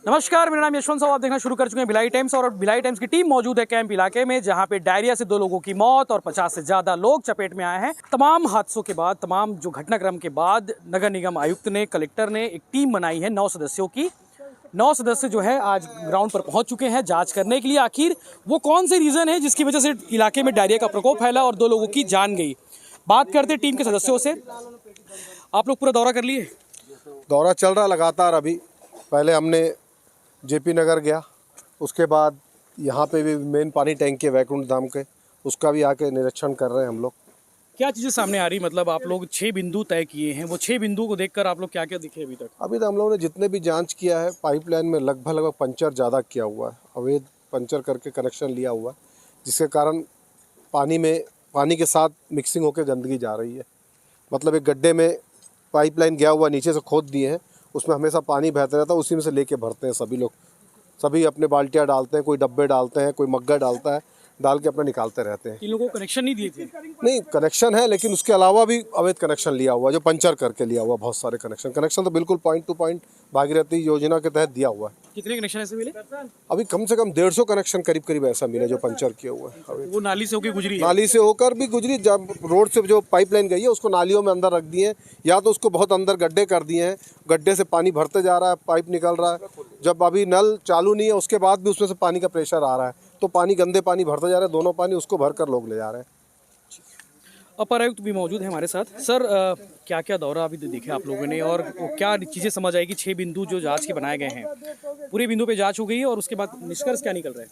नमस्कार, मेरा नाम यशवंत साहब। आप देखना शुरू कर चुके हैं भिलाई टाइम्स और भिलाई टाइम्स की टीम मौजूद है कैंप इलाके में, जहां पे डायरिया से 2 लोगों की मौत और 50 से ज्यादा लोग चपेट में आए हैं। तमाम हादसों के बाद, तमाम जो घटनाक्रम के बाद नगर निगम आयुक्त ने, कलेक्टर ने एक टीम बनाई है 9 सदस्यों की। 9 सदस्य जो है आज ग्राउंड पर पहुंच चुके हैं जांच करने के लिए आखिर वो कौन से रीजन है जिसकी वजह से इलाके में डायरिया का प्रकोप फैला और 2 लोगों की जान गई। बात करते टीम के सदस्यों से। आप लोग पूरा दौरा कर लिए? दौरा चल रहा लगातार। अभी पहले हमने जेपी नगर गया, उसके बाद यहाँ पे भी मेन पानी टैंक के वैकुंठ धाम के उसका भी आके निरीक्षण कर रहे हैं हम लोग। क्या चीज़ें सामने आ रही? मतलब आप लोग 6 बिंदु तय किए हैं, वो 6 बिंदु को देखकर आप लोग क्या क्या दिखे अभी तक? अभी तो हम लोगों ने जितने भी जांच किया है, पाइपलाइन में लगभग पंचर ज़्यादा किया हुआ है, अवैध पंचर करके कनेक्शन लिया हुआ है, जिसके कारण पानी के साथ मिक्सिंग होकर गंदगी जा रही है। मतलब एक गड्ढे में पाइपलाइन गया हुआ, नीचे से खोद दिए हैं, उसमें हमेशा पानी बहता रहता है, उसी में से लेके भरते हैं सभी लोग। सभी अपने बाल्टियाँ डालते हैं, कोई डब्बे डालते हैं, कोई मग्गा डालता है, डाल के अपना निकालते रहते हैं। इन लोगों को कनेक्शन नहीं दिए थे? नहीं, कनेक्शन है, लेकिन उसके अलावा भी अवैध कनेक्शन लिया हुआ है, जो पंचर करके लिया हुआ। बहुत सारे कनेक्शन तो बिल्कुल पॉइंट टू पॉइंट भागीरथी योजना के तहत दिया हुआ है। कितने कनेक्शन ऐसे मिले? अभी कम से कम 150 कनेक्शन करीब ऐसा मिले जो पंचर किए हुए हैं। वो नाली से होकर गुजरी है? नाली से होकर भी गुजरी, जब रोड से जो पाइपलाइन गई है उसको नालियों में अंदर रख दिए हैं, या तो उसको बहुत अंदर गड्ढे कर दिए हैं, गड्ढे से पानी भरते जा रहा है, पाइप निकल रहा है। जब अभी नल चालू नहीं है उसके बाद भी उसमें से पानी का प्रेशर आ रहा है, तो पानी गंदे पानी भरते जा रहा है, दोनों पानी उसको भर कर लोग ले जा रहे हैं। अपर आयुक्त भी मौजूद है हमारे साथ। सर, क्या क्या दौरा अभी देखे आप लोगों ने और क्या चीज़ें समझ आएगी? 6 बिंदु जो जांच के बनाए गए हैं, पूरे बिंदु पे जांच हो गई है और उसके बाद निष्कर्ष क्या निकल रहा है?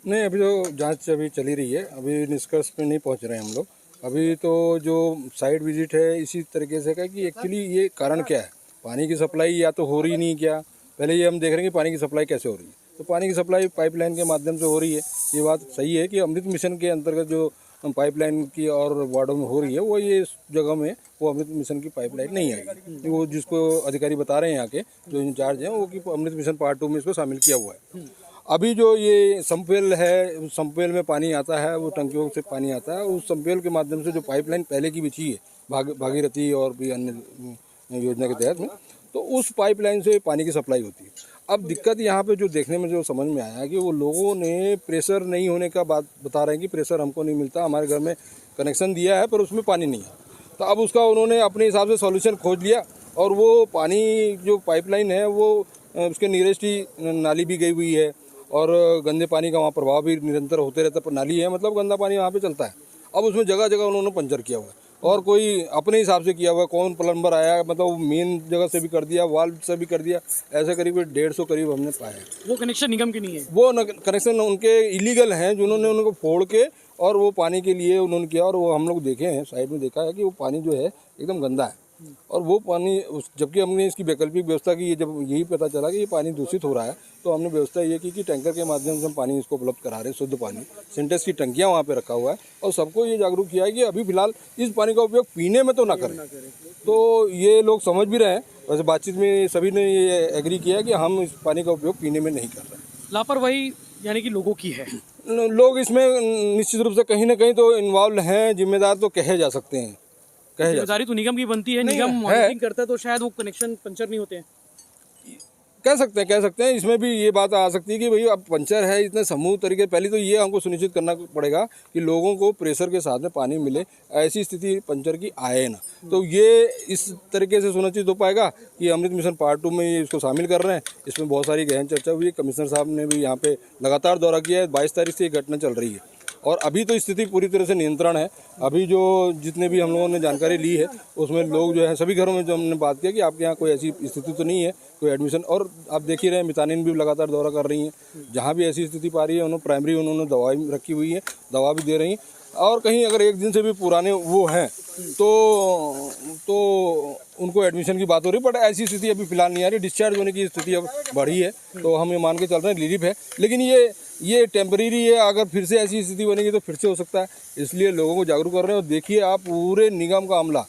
नहीं, अभी तो जांच अभी चली रही है, अभी निष्कर्ष पे नहीं पहुंच रहे हैं हम लोग। अभी तो जो साइट विजिट है इसी तरीके से का कि एक्चुअली ये कारण क्या है, पानी की सप्लाई या तो हो रही नहीं, क्या पहले ये हम देख रहे हैं कि पानी की सप्लाई कैसे हो रही है। तो पानी की सप्लाई पाइपलाइन के माध्यम से हो रही है, ये बात सही है कि अमृत मिशन के अंतर्गत जो पाइपलाइन की और वार्डों में हो रही है, वो ये जगह में वो अमृत मिशन की पाइपलाइन नहीं आएगी। वो जिसको अधिकारी बता रहे हैं यहाँ के जो इंचार्ज हैं, वो कि अमृत मिशन पार्ट 2 में इसको शामिल किया हुआ है। अभी जो ये संपेल है, संपेल में पानी आता है, वो टंकियों से पानी आता है, उस संपेल के माध्यम से जो पाइपलाइन पहले की बिछी है भागीरथी और भी अन्य योजना के तहत में, तो उस पाइपलाइन से पानी की सप्लाई होती है। अब दिक्कत यहाँ पे जो देखने में जो समझ में आया कि वो लोगों ने प्रेशर नहीं होने का बात बता रहे हैं कि प्रेशर हमको नहीं मिलता, हमारे घर में कनेक्शन दिया है पर उसमें पानी नहीं है। तो अब उसका उन्होंने अपने हिसाब से सॉल्यूशन खोज लिया और वो पानी जो पाइपलाइन है वो उसके नियरेस्ट ही नाली भी गई हुई है और गंदे पानी का वहाँ प्रभाव भी निरंतर होते रहता है, पर नाली है मतलब गंदा पानी वहाँ पे चलता है। अब उसमें जगह जगह उन्होंने पंचर किया हुआ है और कोई अपने हिसाब से किया हुआ है, कौन प्लम्बर आया मतलब मेन जगह से भी कर दिया, वाल्व से भी कर दिया, ऐसे करीब 150 करीब हमने पाया। वो कनेक्शन निगम के नहीं है? वो कनेक्शन उनके इलीगल हैं, जिन्होंने उनको फोड़ के और वो पानी के लिए उन्होंने किया, और वो हम लोग देखे हैं, साइड में देखा है कि वो पानी जो है एकदम गंदा है। और वो पानी जबकि हमने इसकी वैकल्पिक व्यवस्था की, जब यही पता चला कि ये पानी दूषित हो रहा है, तो हमने व्यवस्था ये की कि टैंकर के माध्यम से हम पानी इसको उपलब्ध करा रहे हैं, शुद्ध पानी। सिंटेक्स की टंकियां वहाँ पे रखा हुआ है और सबको ये जागरूक किया है कि अभी फिलहाल इस पानी का उपयोग पीने में तो ना करें। तो ये लोग समझ भी रहे हैं, वैसे बातचीत में सभी ने ये एग्री किया कि हम इस पानी का उपयोग पीने में नहीं कर रहे। लापरवाही यानी कि लोगों की है? लोग इसमें निश्चित रूप से कहीं ना कहीं तो इन्वॉल्व हैं, जिम्मेदार तो कहे जा सकते हैं। जिम्मेदारी तो निगम की बनती है, निगम मॉनिटरिंग करता है, तो शायद वो कनेक्शन पंचर नहीं होते हैं। कह सकते हैं। इसमें भी ये बात आ सकती है कि भाई अब पंचर है इतने समूह तरीके, पहले तो ये हमको सुनिश्चित करना पड़ेगा कि लोगों को प्रेशर के साथ में पानी मिले, ऐसी स्थिति पंचर की आए ना। तो ये इस तरीके से सुनिश्चित हो पाएगा कि अमृत मिशन पार्ट 2 में ये इसको शामिल कर रहे हैं। इसमें बहुत सारी गहन चर्चा हुई है, कमिश्नर साहब ने भी यहाँ पे लगातार दौरा किया है। 22 तारीख से ये घटना चल रही है और अभी तो स्थिति पूरी तरह से नियंत्रण है। अभी जो जितने भी हम लोगों ने जानकारी ली है उसमें लोग जो है सभी घरों में जो हमने बात किया कि आपके यहाँ कोई ऐसी स्थिति तो नहीं है, कोई एडमिशन। और आप देख ही रहे हैं, मितानिन भी लगातार दौरा कर रही हैं, जहाँ भी ऐसी स्थिति पा रही है उन्होंने प्राइमरी उन्होंने दवाई रखी हुई है, दवा भी दे रही हैं। और कहीं अगर एक दिन से भी पुराने वो हैं तो उनको एडमिशन की बात हो रही है, बट ऐसी स्थिति अभी फिलहाल नहीं आ रही। डिस्चार्ज होने की स्थिति अब बढ़ी है, तो हम ये मान के चल रहे हैं रिलीफ है, लेकिन ये टेम्परेरी है। अगर फिर से ऐसी स्थिति बनेगी तो फिर से हो सकता है, इसलिए लोगों को जागरूक कर रहे हैं। और देखिए आप, पूरे निगम का अमला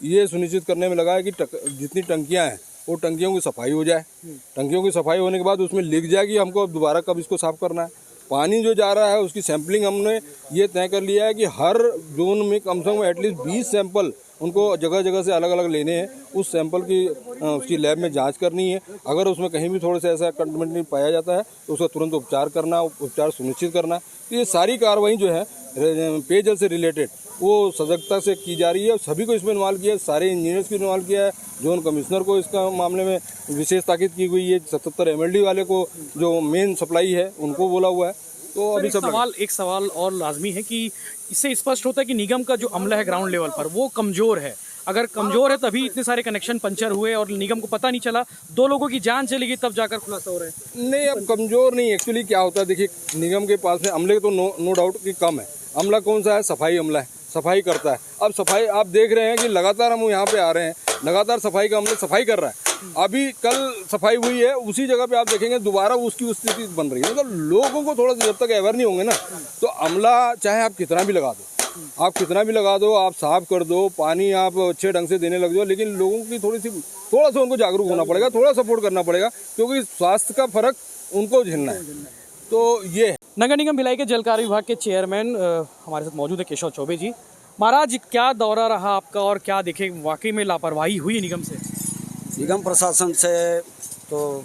ये सुनिश्चित करने में लगा है कि जितनी टंकियाँ हैं वो टंकियों की सफाई हो जाए। टंकियों की सफाई होने के बाद उसमें लिख जाए कि हमको दोबारा कब इसको साफ़ करना है। पानी जो जा रहा है उसकी सैंपलिंग हमने ये तय कर लिया है कि हर जोन में कम से कम एटलीस्ट 20 सैंपल उनको जगह जगह से अलग अलग लेने हैं, उस सैंपल की उसकी लैब में जांच करनी है। अगर उसमें कहीं भी थोड़ा सा ऐसा कंटेमिनेट पाया जाता है तो उसका तुरंत उपचार करना, उपचार सुनिश्चित करना। तो ये सारी कार्रवाई जो है पेयजल से रिलेटेड वो सजगता से की जा रही है। सभी को इसमें इन्वॉल्व किया है, सारे इंजीनियर्स को इन्वॉल्व किया है। जोन कमिश्नर को इसका मामले में विशेष ताकीद की हुई है। 77 MLD वाले को जो मेन सप्लाई है उनको बोला हुआ है। तो अभी सब एक सवाल और लाजमी है कि इससे स्पष्ट होता है कि निगम का जो अमला है ग्राउंड लेवल पर वो कमजोर है। अगर कमजोर है तभी इतने सारे कनेक्शन पंचर हुए और निगम को पता नहीं चला, 2 लोगों की जान चली गई तब जाकर खुलासा हो रहा है। नहीं, अब कमजोर नहीं, एक्चुअली क्या होता है देखिए, निगम के पास में अमले तो नो डाउट कि कम है। अमला कौन सा है? सफाई अमला है, सफाई करता है। अब सफाई आप देख रहे हैं कि लगातार हम यहाँ पे आ रहे हैं, लगातार सफाई का अमला सफाई कर रहा है। अभी कल सफाई हुई है, उसी जगह पे आप देखेंगे दोबारा उसकी स्थिति बन रही है। मतलब लोगों को थोड़ा सा जब तक अवेयर नहीं होंगे ना, तो अमला चाहे आप कितना भी लगा दो, आप साफ कर दो, पानी आप अच्छे ढंग से देने लग जाओ, लेकिन लोगों की थोड़ा सा उनको जागरूक होना पड़ेगा, थोड़ा सपोर्ट करना पड़ेगा, क्योंकि स्वास्थ्य का फर्क उनको झेलना है। तो ये नगर निगम भिलाई के जल कार्य विभाग के चेयरमैन हमारे साथ मौजूद है केशव चौबे जी। महाराज, क्या दौरा रहा आपका और क्या देखे, वाकई में लापरवाही हुई निगम से? निगम प्रशासन से तो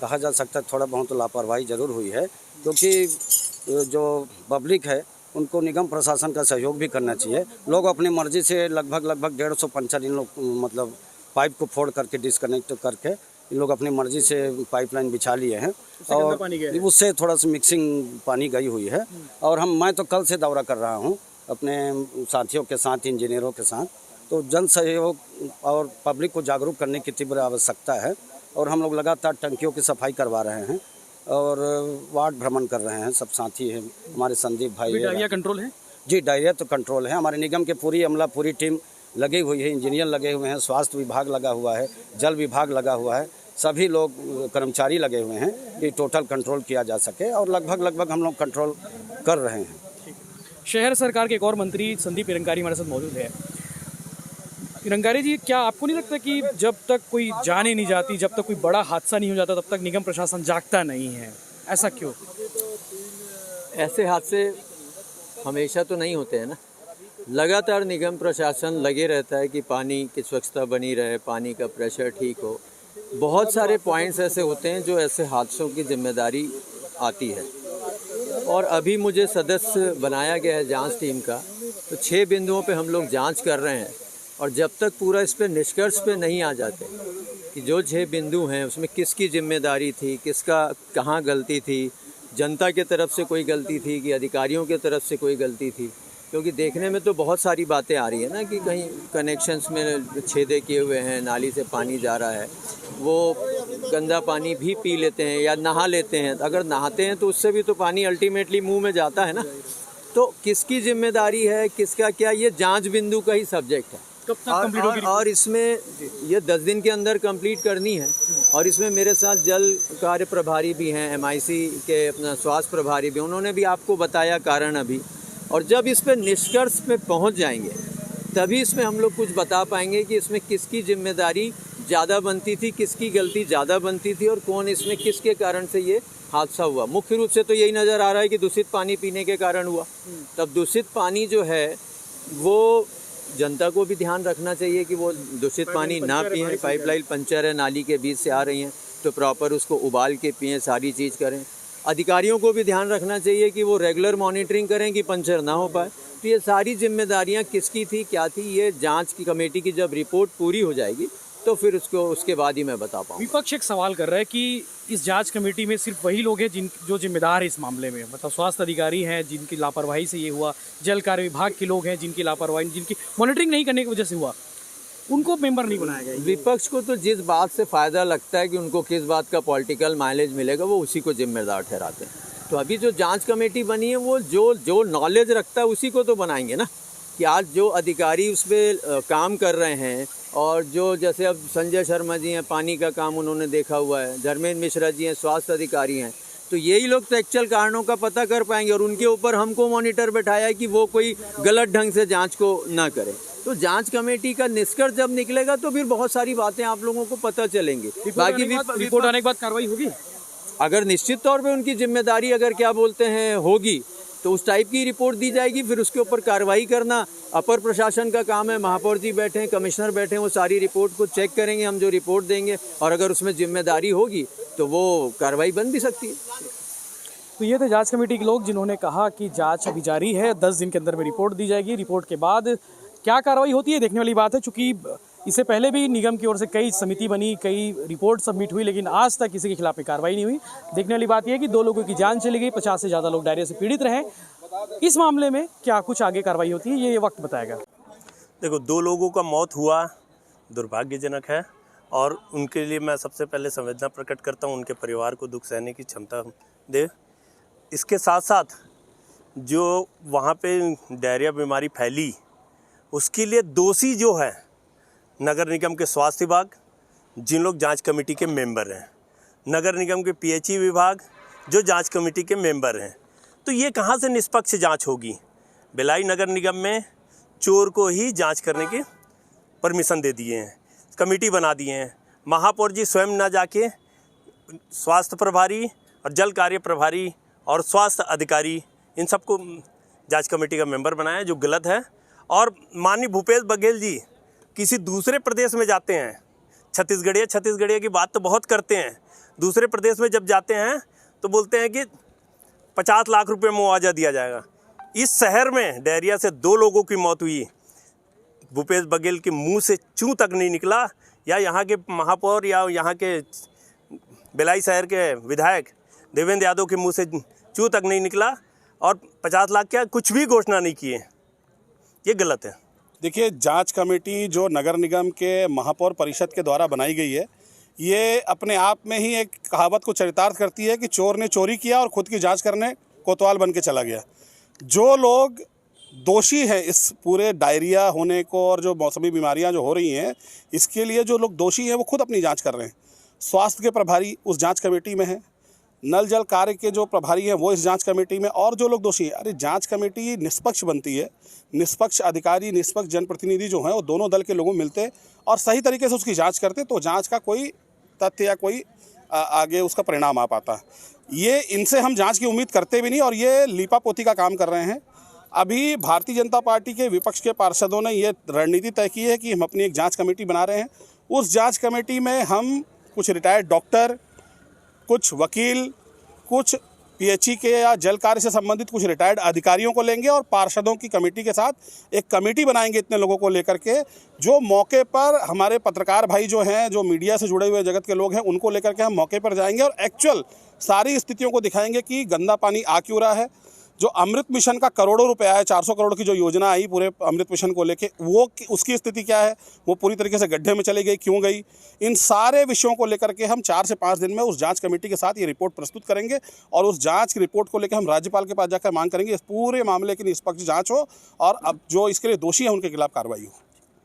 कहा जा सकता है थोड़ा बहुत लापरवाही ज़रूर हुई है, क्योंकि जो पब्लिक है उनको निगम प्रशासन का सहयोग भी करना चाहिए। लोग अपनी मर्जी से लगभग 150 पंचर इन लोग मतलब पाइप को फोड़ करके डिस्कनेक्ट करके इन लोग अपनी मर्जी से पाइपलाइन बिछा लिए हैं और उससे थोड़ा सा मिक्सिंग पानी गई हुई है। और मैं तो कल से दौरा कर रहा हूँ अपने साथियों के साथ, इंजीनियरों के साथ। तो जन सहयोग और पब्लिक को जागरूक करने की तीव्र आवश्यकता है और हम लोग लगातार टंकियों की सफाई करवा रहे हैं और वार्ड भ्रमण कर रहे हैं। सब साथी हैं हमारे, संदीप भाई। डायरिया कंट्रोल है? जी, डायरिया तो कंट्रोल है। हमारे निगम के पूरी अमला, पूरी टीम लगी हुई है, इंजीनियर लगे हुए हैं, स्वास्थ्य विभाग लगा हुआ है, जल विभाग लगा हुआ है, सभी लोग कर्मचारी लगे हुए हैं कि टोटल कंट्रोल किया जा सके और लगभग हम लोग कंट्रोल कर रहे हैं। शहर सरकार के एक और मंत्री संदीप निरंकारी हमारे साथ मौजूद है। निरंकारी जी, क्या आपको नहीं लगता कि जब तक कोई जान ही नहीं जाती, जब तक कोई बड़ा हादसा नहीं हो जाता, तब तक निगम प्रशासन जागता नहीं है? ऐसा क्यों? ऐसे हादसे हमेशा तो नहीं होते हैं ना। लगातार निगम प्रशासन लगे रहता है कि पानी की स्वच्छता बनी रहे, पानी का प्रेशर ठीक हो। बहुत सारे पॉइंट्स ऐसे होते हैं जो ऐसे हादसों की जिम्मेदारी आती है। और अभी मुझे सदस्य बनाया गया है जांच टीम का, तो 6 बिंदुओं पे हम लोग जांच कर रहे हैं और जब तक पूरा इस पे निष्कर्ष पे नहीं आ जाते कि जो 6 बिंदु हैं उसमें किसकी जिम्मेदारी थी, किसका कहाँ गलती थी, जनता के तरफ से कोई गलती थी कि अधिकारियों के तरफ से कोई गलती थी। क्योंकि देखने में तो बहुत सारी बातें आ रही है ना कि कहीं कनेक्शंस में छेदे किए हुए हैं, नाली से पानी जा रहा है, वो गंदा पानी भी पी लेते हैं या नहा लेते हैं। अगर नहाते हैं तो उससे भी तो पानी अल्टीमेटली मुंह में जाता है ना। तो किसकी जिम्मेदारी है, किसका क्या, ये जांच बिंदु का ही सब्जेक्ट है। कब तक कंप्लीट होगी? और इसमें ये 10 दिन के अंदर कंप्लीट करनी है। और इसमें मेरे साथ जल कार्य प्रभारी भी हैं, MIC के अपना स्वास्थ्य प्रभारी भी, उन्होंने भी आपको बताया कारण अभी। और जब इस पर निष्कर्ष पे पहुंच जाएंगे तभी इसमें हम लोग कुछ बता पाएंगे कि इसमें किसकी जिम्मेदारी ज़्यादा बनती थी, किसकी गलती ज़्यादा बनती थी और कौन इसमें किसके कारण से ये हादसा हुआ। मुख्य रूप से तो यही नज़र आ रहा है कि दूषित पानी पीने के कारण हुआ। तब दूषित पानी जो है वो जनता को भी ध्यान रखना चाहिए कि वो दूषित पानी ना पिएं। पाइपलाइन पंचर है, नाली के बीच से आ रही हैं तो प्रॉपर उसको उबाल के पिएं, सारी चीज़ करें। अधिकारियों को भी ध्यान रखना चाहिए कि वो रेगुलर मॉनिटरिंग करें कि पंचर ना हो पाए। तो ये सारी जिम्मेदारियां किसकी थी, क्या थी, ये जांच की कमेटी की जब रिपोर्ट पूरी हो जाएगी तो फिर उसके बाद ही मैं बता पाऊँ। विपक्ष एक सवाल कर रहा है कि इस जांच कमेटी में सिर्फ वही लोग हैं जो जिम्मेदार है इस मामले में, मतलब स्वास्थ्य अधिकारी हैं जिनकी लापरवाही से ये हुआ, जल कार्य विभाग के लोग हैं जिनकी लापरवाही, जिनकी मॉनिटरिंग नहीं करने की वजह से हुआ, उनको मेंबर नहीं बनाया गया। विपक्ष को तो जिस बात से फ़ायदा लगता है कि उनको किस बात का पॉलिटिकल माइलेज मिलेगा वो उसी को जिम्मेदार ठहराते हैं। तो अभी जो जांच कमेटी बनी है वो जो नॉलेज रखता है उसी को तो बनाएंगे ना। कि आज जो अधिकारी उस पर काम कर रहे हैं और जो जैसे अब संजय शर्मा जी हैं, पानी का काम उन्होंने देखा हुआ है, धर्मेंद्र मिश्रा जी हैं, स्वास्थ्य अधिकारी हैं, तो यही लोग तो एक्चुअल कारणों का पता कर पाएंगे और उनके ऊपर हमको मॉनिटर बैठाया है कि वो कोई गलत ढंग से जांच को ना करें। तो जांच कमेटी का निष्कर्ष जब निकलेगा तो फिर बहुत सारी बातें आप लोगों को पता चलेंगी। बाकी रिपोर्ट आने के बाद कार्रवाई होगी। अगर निश्चित तौर पे उनकी जिम्मेदारी अगर क्या बोलते हैं होगी तो उस टाइप की रिपोर्ट दी जाएगी, फिर उसके ऊपर कार्रवाई करना। अपर प्रशासन का काम है, महापौर जी बैठे हैं, कमिश्नर बैठे हैं, वो सारी रिपोर्ट को चेक करेंगे, हम जो रिपोर्ट देंगे और अगर उसमें जिम्मेदारी होगी तो वो कार्रवाई बन भी सकती है। तो ये थे जांच कमेटी के लोग जिन्होंने कहा कि जांच अभी जारी है, 10 दिन के अंदर में रिपोर्ट दी जाएगी। रिपोर्ट के बाद क्या कार्रवाई होती है देखने वाली बात है, चूँकि इससे पहले भी निगम की ओर से कई समिति बनी, कई रिपोर्ट सबमिट हुई, लेकिन आज तक किसी के खिलाफ कार्रवाई नहीं हुई। देखने वाली बात यह है कि 2 लोगों की जान चली गई, 50 से ज़्यादा लोग डायरिया से पीड़ित रहे। इस मामले में क्या कुछ आगे कार्रवाई होती है ये वक्त बताएगा। देखो, 2 लोगों का मौत हुआ दुर्भाग्यजनक है और उनके लिए मैं सबसे पहले संवेदना प्रकट करता हूं, उनके परिवार को दुख सहने की क्षमता दे। इसके साथ साथ जो वहाँ पे डायरिया बीमारी फैली उसके लिए दोषी जो है नगर निगम के स्वास्थ्य विभाग, जिन लोग जांच कमेटी के मेंबर हैं, नगर निगम के पीएचई विभाग जो जांच कमेटी के मेंबर हैं। तो ये कहाँ से निष्पक्ष जांच होगी? भिलाई नगर निगम में चोर को ही जांच करने की परमिशन दे दिए हैं, कमेटी बना दिए हैं। महापौर जी स्वयं ना जाके स्वास्थ्य प्रभारी और जल कार्य प्रभारी और स्वास्थ्य अधिकारी इन सबको जांच कमेटी का मेंबर बनाया, जो गलत है। और माननीय भूपेश बघेल जी किसी दूसरे प्रदेश में जाते हैं, छत्तीसगढ़िया की बात तो बहुत करते हैं, दूसरे प्रदेश में जब जाते हैं तो बोलते हैं कि 50 लाख रुपए मुआवजा दिया जाएगा। इस शहर में डायरिया से 2 लोगों की मौत हुई, भूपेश बघेल के मुंह से चूं तक नहीं निकला, या यहाँ के महापौर या यहाँ के भिलाई शहर के विधायक देवेंद्र यादव के मुंह से चूं तक नहीं निकला और 50 लाख क्या कुछ भी घोषणा नहीं किए। ये गलत है। देखिए, जांच कमेटी जो नगर निगम के महापौर परिषद के द्वारा बनाई गई है, ये अपने आप में ही एक कहावत को चरितार्थ करती है कि चोर ने चोरी किया और खुद की जांच करने कोतवाल बन के चला गया। जो लोग दोषी हैं इस पूरे डायरिया होने को और जो मौसमी बीमारियां जो हो रही हैं, इसके लिए जो लोग दोषी हैं वो खुद अपनी जांच कर रहे हैं। स्वास्थ्य के प्रभारी उस जांच कमेटी में हैं, नल जल कार्य के जो प्रभारी हैं वो इस जांच कमेटी में, और जो लोग दोषी हैं। अरे जांच कमेटी निष्पक्ष बनती है, निष्पक्ष अधिकारी, निष्पक्ष जनप्रतिनिधि जो हैं वो दोनों दल के लोगों मिलते और सही तरीके से उसकी जांच करते तो जांच का कोई तथ्य या कोई आगे उसका परिणाम आ पाता। ये इनसे हम जांच की उम्मीद करते भी नहीं और ये लीपापोती का काम कर रहे हैं। अभी भारतीय जनता पार्टी के विपक्ष के पार्षदों ने ये रणनीति तय की है कि हम अपनी एक जाँच कमेटी बना रहे हैं। उस जाँच कमेटी में हम कुछ रिटायर्ड डॉक्टर, कुछ वकील, कुछ पीएचई के या जल कार्य से संबंधित कुछ रिटायर्ड अधिकारियों को लेंगे और पार्षदों की कमेटी के साथ एक कमेटी बनाएंगे इतने लोगों को लेकर के, जो मौके पर हमारे पत्रकार भाई जो हैं, जो मीडिया से जुड़े हुए जगत के लोग हैं, उनको लेकर के हम मौके पर जाएंगे और एक्चुअल सारी स्थितियों को दिखाएंगे कि गंदा पानी आ क्यों रहा है। जो अमृत मिशन का करोड़ों रुपया है, 400 करोड़ की जो योजना आई पूरे अमृत मिशन को लेके, वो उसकी स्थिति क्या है, वो पूरी तरीके से गड्ढे में चली गई, क्यों गई। इन सारे विषयों को लेकर के हम 4 से 5 दिन में उस जांच कमेटी के साथ ये रिपोर्ट प्रस्तुत करेंगे और उस जांच की रिपोर्ट को लेकर हम राज्यपाल के पास जाकर मांग करेंगे इस पूरे मामले की निष्पक्ष जांच हो और अब जो इसके लिए दोषी है उनके खिलाफ कार्रवाई हो।